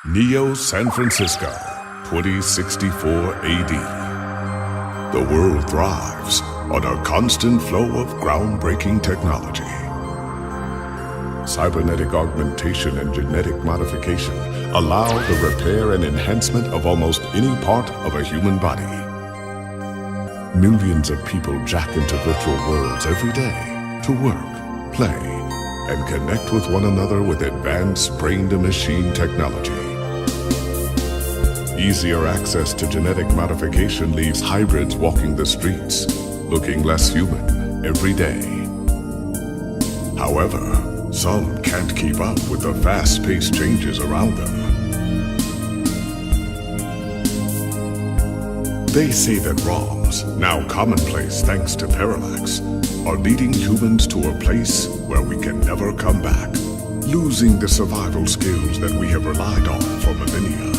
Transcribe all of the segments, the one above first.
Neo San Francisco, 2064 AD. The world thrives on a constant flow of groundbreaking technology. Cybernetic augmentation and genetic modification allow the repair and enhancement of almost any part of a human body. Millions of people jack into virtual worlds every day to work, play, and connect with one another with advanced brain-to-machine technology. Easier access to genetic modification leaves hybrids walking the streets, looking less human every day. However, some can't keep up with the fast-paced changes around them. They say that ROMs, now commonplace thanks to parallax, are leading humans to a place where we can never come back, losing the survival skills that we have relied on for millennia.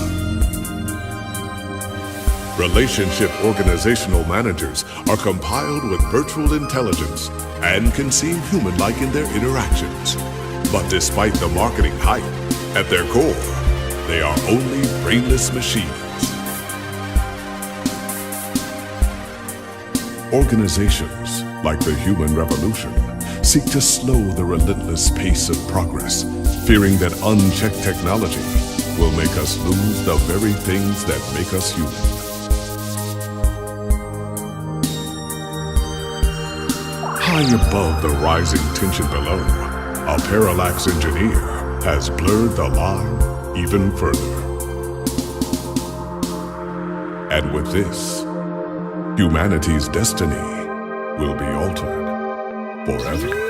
Relationship organizational managers are compiled with virtual intelligence and can seem human-like in their interactions. But despite the marketing hype, at their core, they are only brainless machines. Organizations, like the human revolution, seek to slow the relentless pace of progress, fearing that unchecked technology will make us lose the very things that make us human. High above the rising tension below, a parallax engineer has blurred the line even further. And with this, humanity's destiny will be altered forever.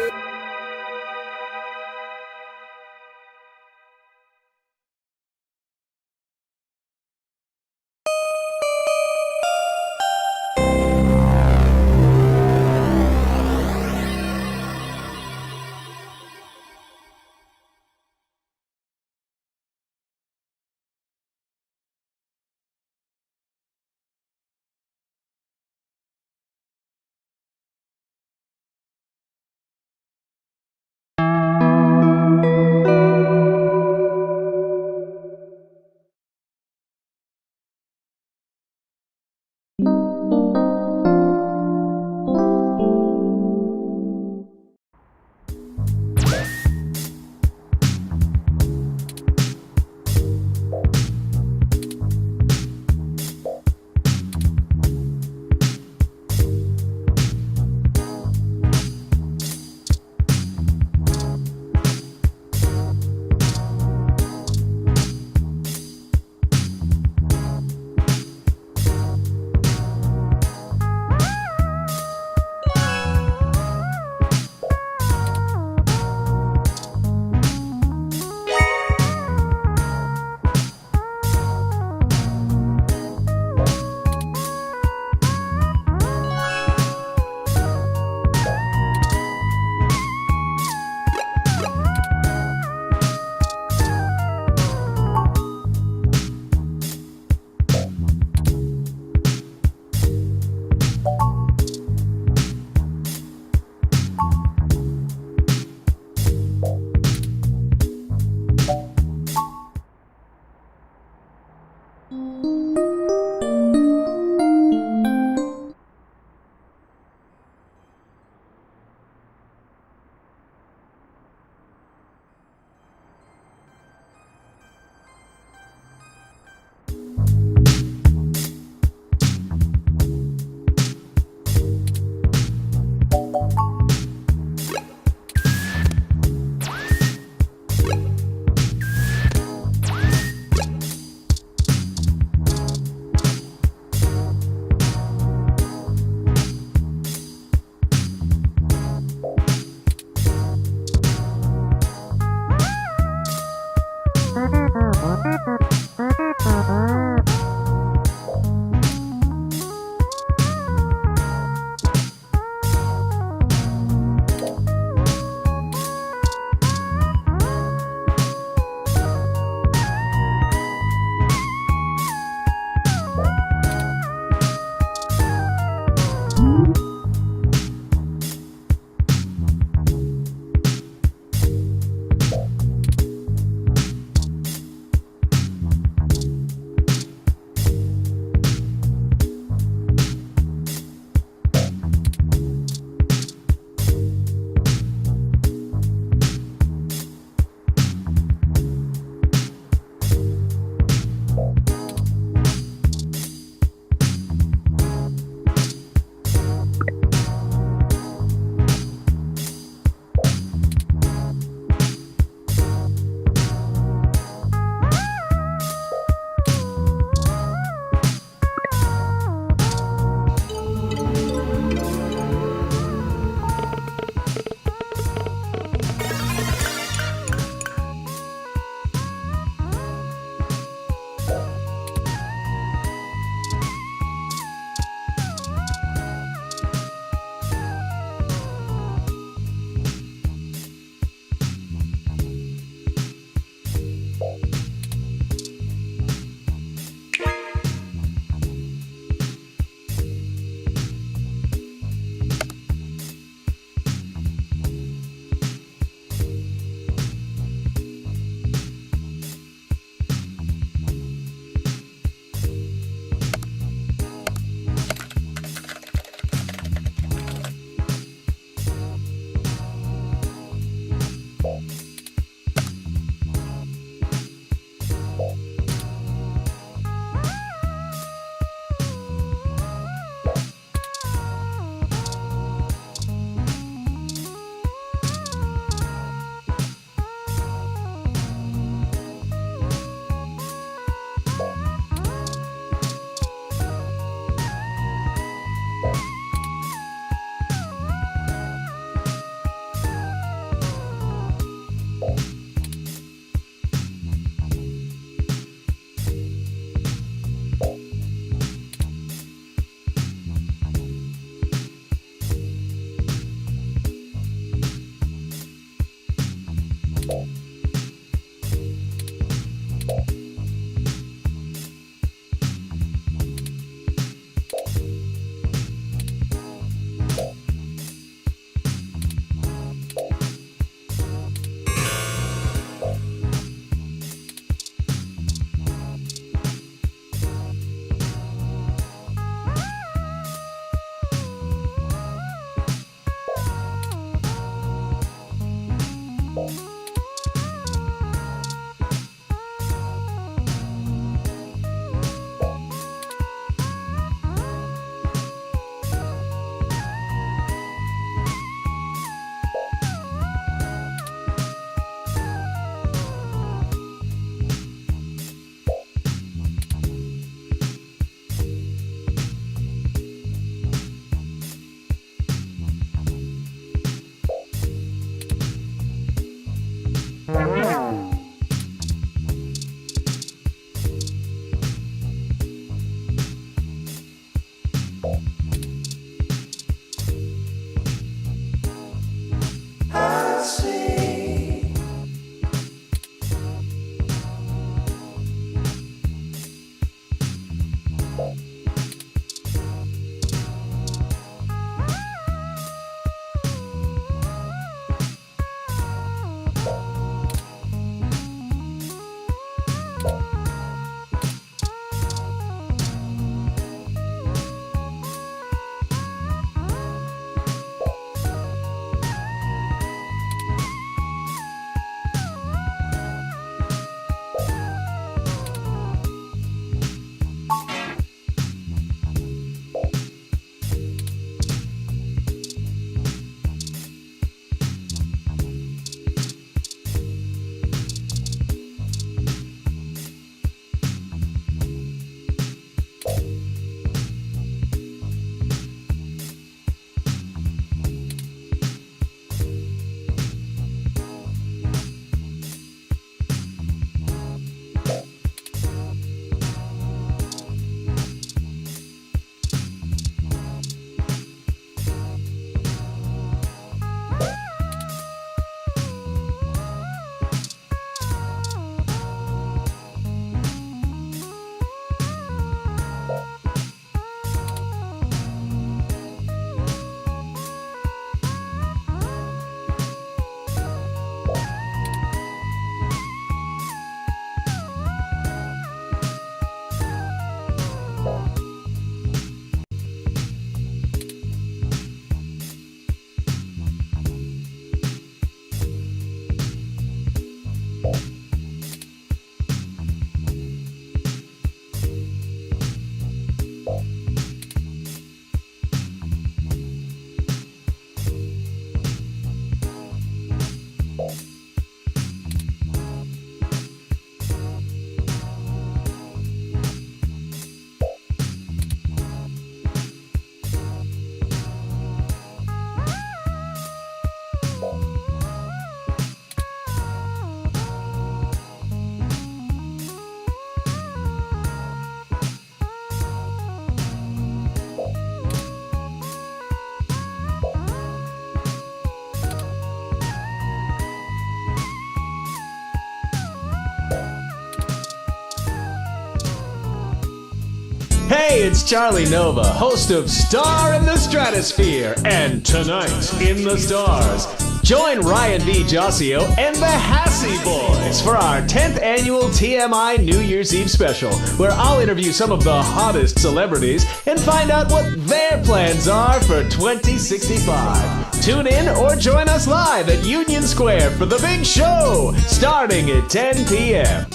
Hey, it's Charlie Nova, host of Star in the Stratosphere, and Tonight in the Stars. Join Ryan V. Josio and the Hassy Boys for our 10th annual TMI New Year's Eve special, where I'll interview some of the hottest celebrities and find out what their plans are for 2065. Tune in or join us live at Union Square for the big show, starting at 10 p.m.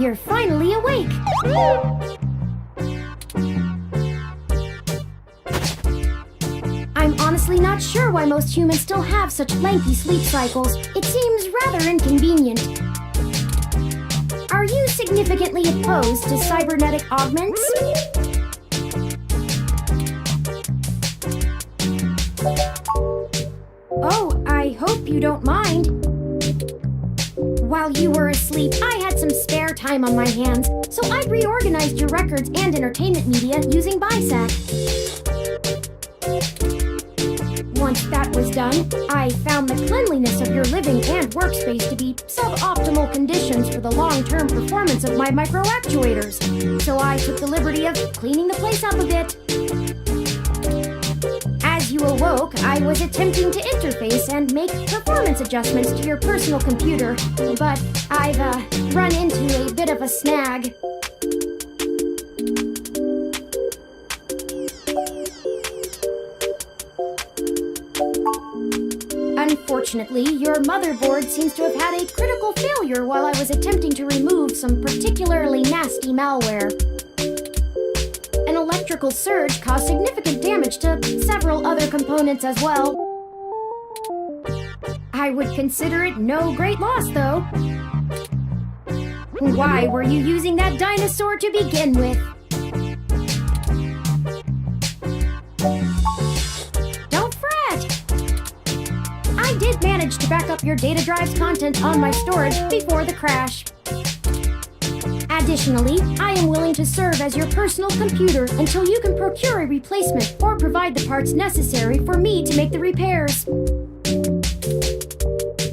you're finally awake. I'm honestly not sure why most humans still have such lengthy sleep cycles. It seems rather inconvenient. Are you significantly opposed to cybernetic augments? Oh, I hope you don't mind. While you were asleep, I had some spare time on my hands, so I reorganized your records and entertainment media using BISAC. Once that was done, I found the cleanliness of your living and workspace to be suboptimal conditions for the long-term performance of my microactuators, so I took the liberty of cleaning the place up a bit. As you awoke, I was attempting to interface and make performance adjustments to your personal computer, but I've run into a bit of a snag. Unfortunately, your motherboard seems to have had a critical failure while I was attempting to remove some particularly nasty malware. An electrical surge caused significant damage to several other components as well. I would consider it no great loss, though. Why were you using that dinosaur to begin with? Don't fret! I did manage to back up your data drive's content on my storage before the crash. Additionally, I am willing to serve as your personal computer until you can procure a replacement or provide the parts necessary for me to make the repairs.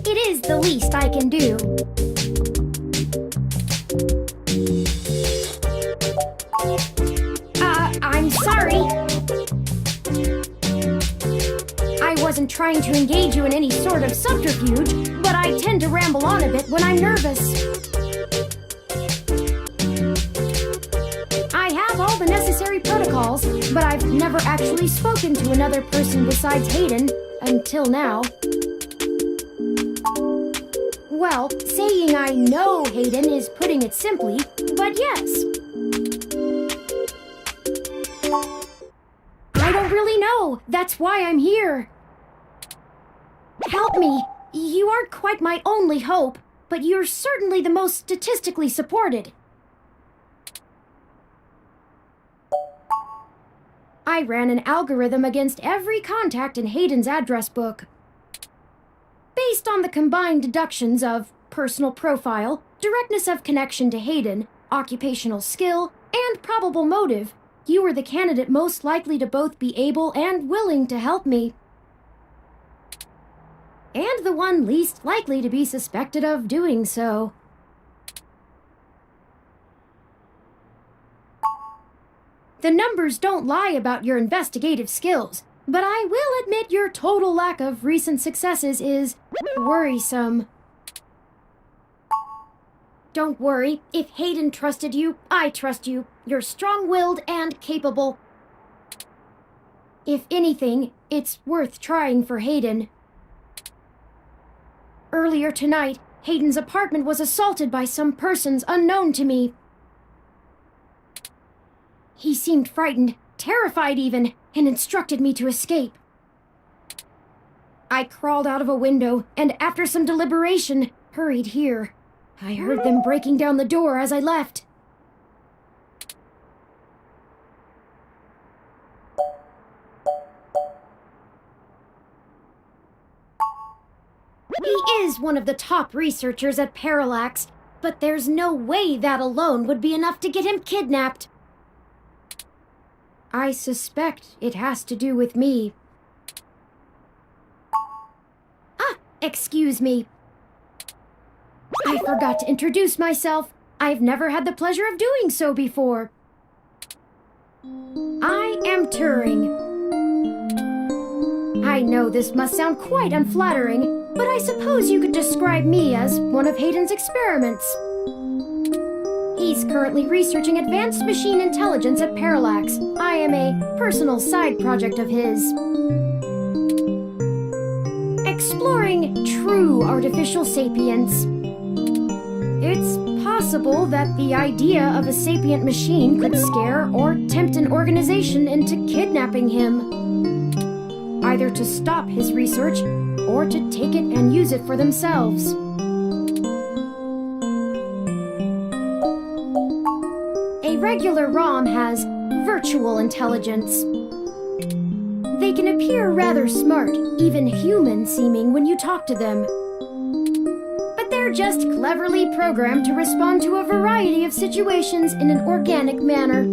It is the least I can do. I'm sorry. I wasn't trying to engage you in any sort of subterfuge, but I tend to ramble on a bit when I'm nervous. I have all the necessary protocols, but I've never actually spoken to another person besides Hayden, until now. Well, saying I know Hayden is putting it simply, but yes. I don't really know. That's why I'm here. Help me. You aren't quite my only hope, but you're certainly the most statistically supported. I ran an algorithm against every contact in Hayden's address book. Based on the combined deductions of personal profile, directness of connection to Hayden, occupational skill, and probable motive, you were the candidate most likely to both be able and willing to help me. And the one least likely to be suspected of doing so. The numbers don't lie about your investigative skills, but I will admit your total lack of recent successes is worrisome. Don't worry, if Hayden trusted you, I trust you. You're strong-willed and capable. If anything, it's worth trying for Hayden. Earlier tonight, Hayden's apartment was assaulted by some persons unknown to me. He seemed frightened, terrified even, and instructed me to escape. I crawled out of a window, and after some deliberation, hurried here. I heard them breaking down the door as I left. He is one of the top researchers at Parallax, but there's no way that alone would be enough to get him kidnapped. I suspect it has to do with me. Excuse me. I forgot to introduce myself. I've never had the pleasure of doing so before. I am Turing. I know this must sound quite unflattering, but I suppose you could describe me as one of Hayden's experiments. He's currently researching advanced machine intelligence at Parallax. I am a personal side project of his. Exploring true artificial sapience. It's possible that the idea of a sapient machine could scare or tempt an organization into kidnapping him, either to stop his research or to take it and use it for themselves. A regular ROM has virtual intelligence. They can appear rather smart, even human-seeming when you talk to them. But they're just cleverly programmed to respond to a variety of situations in an organic manner.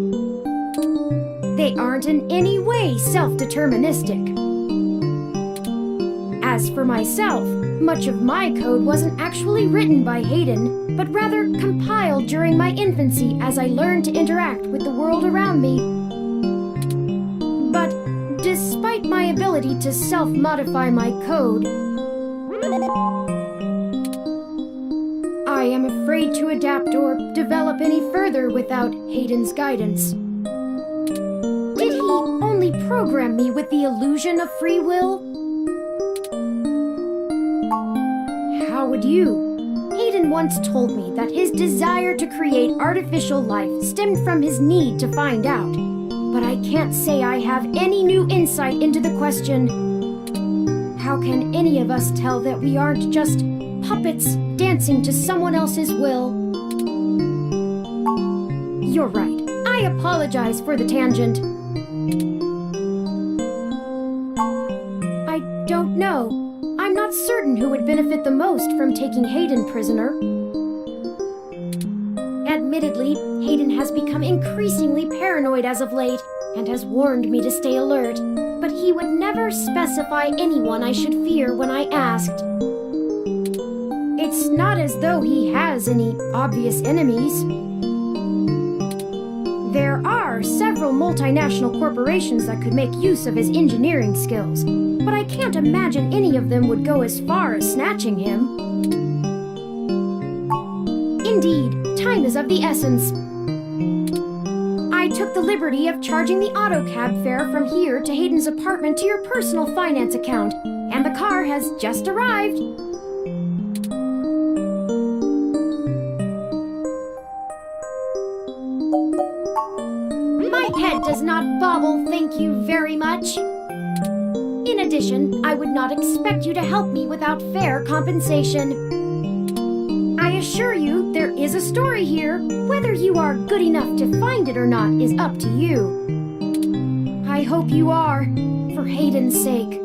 They aren't in any way self-deterministic. As for myself, much of my code wasn't actually written by Hayden, but rather compiled during my infancy as I learned to interact with the world around me. But despite my ability to self-modify my code, I am afraid to adapt or develop any further without Hayden's guidance. Did he only program me with the illusion of free will? How would you? Hayden once told me that his desire to create artificial life stemmed from his need to find out. But I can't say I have any new insight into the question, how can any of us tell that we aren't just puppets dancing to someone else's will? You're right. I apologize for the tangent. I don't know. I'm not certain who would benefit the most from taking Hayden prisoner. Admittedly, Hayden has become increasingly paranoid as of late and has warned me to stay alert, but he would never specify anyone I should fear when I asked. It's not as though he has any obvious enemies. There are several multinational corporations that could make use of his engineering skills, but I can't imagine any of them would go as far as snatching him. Indeed, time is of the essence. I took the liberty of charging the AutoCab fare from here to Hayden's apartment to your personal finance account, and the car has just arrived. My head does not bobble, thank you very much. In addition, I would not expect you to help me without fair compensation. I assure you, there is a story here. Whether you are good enough to find it or not is up to you. I hope you are, for Hayden's sake.